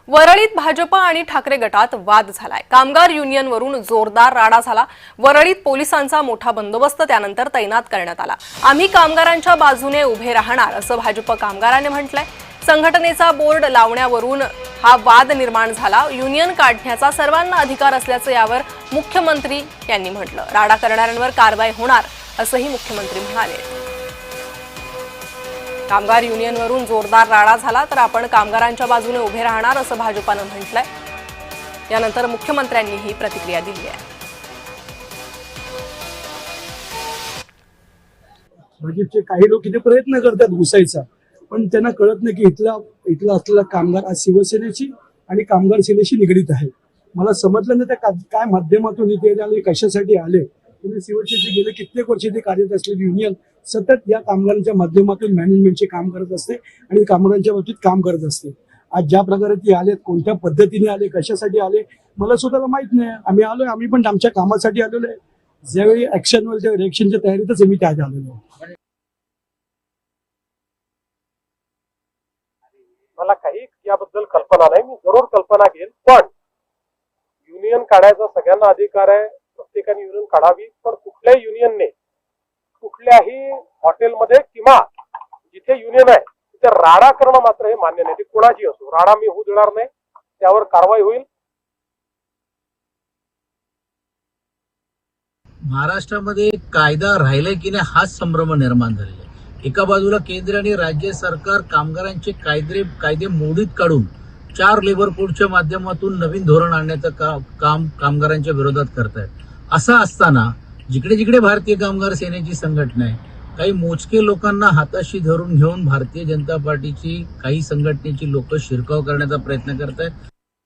वरळीत भाजप आणि ठाकरे गटात वाद झालाय। कामगार युनियनवरून जोरदार राडा झाला। वरळीत पोलिसांचा मोठा बंदोबस्त त्यानंतर तैनात करण्यात आला। आम्ही कामगारांच्या बाजूने उभे राहणार असं भाजप कामगारांनी म्हटलंय। संघटनेचा बोर्ड लावण्यावरून हा वाद निर्माण झाला। युनियन काढण्याचा सर्वांना अधिकार असल्याचं यावर मुख्यमंत्री यांनी म्हटलं। राडा करणाऱ्यांवर कारवाई होणार असंही मुख्यमंत्री म्हणाले। कामगार युनियनवरून जोरदार राडा झाला तर आपण कामगारांच्या बाजूने उभे राहणार असं भाजपानं म्हटलंय। यानंतर मुख्यमंत्र्यांनी ही प्रतिक्रिया दिली आहे। भाजपचे काही लोक इथे प्रयत्न करतात घुसायचा, पण त्यांना कळत नाही की इथला असलेला कामगार आज शिवसेनेची आणि कामगार सेनेशी निगडीत आहे। मला समजलं नाही त्या काय माध्यमातून इथे आले, कशासाठी आले। तुम्ही शिवसेनेचे गेले कित्येक वर्ष इथे कार्यरत असलेली युनियन सतत या कामगारांच्या माध्यमातून मॅनेजमेंटचे काम करत असते आणि कामगारांच्या बाबतीत काम करत असते। आज ज्या प्रकारे ती आलेत, कोणत्या पद्धतीने आले, कशासाठी आले, मला स्वतःला माहित नाही। आम्ही पण आमच्या कामासाठी आलेलो आहे। ज्यावेळी ऍक्शन होईल त्या रिएक्शनच्या तयारीतच आम्ही त्या आलेलो आहे। मला काही याबद्दल कल्पना नाही, मी जरूर कल्पना घेईल, पण युनियन काढायचा सगळ्यांना अधिकार आहे, प्रत्येकाने युनियन काढावी। पण कुठल्याही युनियनने कुठल्याही हॉटेलमध्ये किंवा जिथे युनियन आहे तिथे राडा करणं मात्र हे मान्य नाही। ती कोणाची असो, राडा मी होऊ देणार नाही, त्यावर कारवाई होईल। महाराष्ट्रामध्ये कायदा राहिलाय की नाही हाच संभ्रम निर्माण झालेला आहे। एका बाजूला केंद्र आणि राज्य सरकार कामगारांचे कायदे मोडीत काढून 4 लेबर कोडच्या माध्यमातून नवीन धोरण आणण्याचं काम कामगारांच्या विरोधात करतायत। असं असताना जिकडे जिकडे भारतीय कामगार सेनेची संघटना आहे, काही मोजके लोकांना हाताशी धरून घेऊन भारतीय जनता पार्टीची काही संघटनेची लोक शिरकाव करण्याचा प्रयत्न करतायत।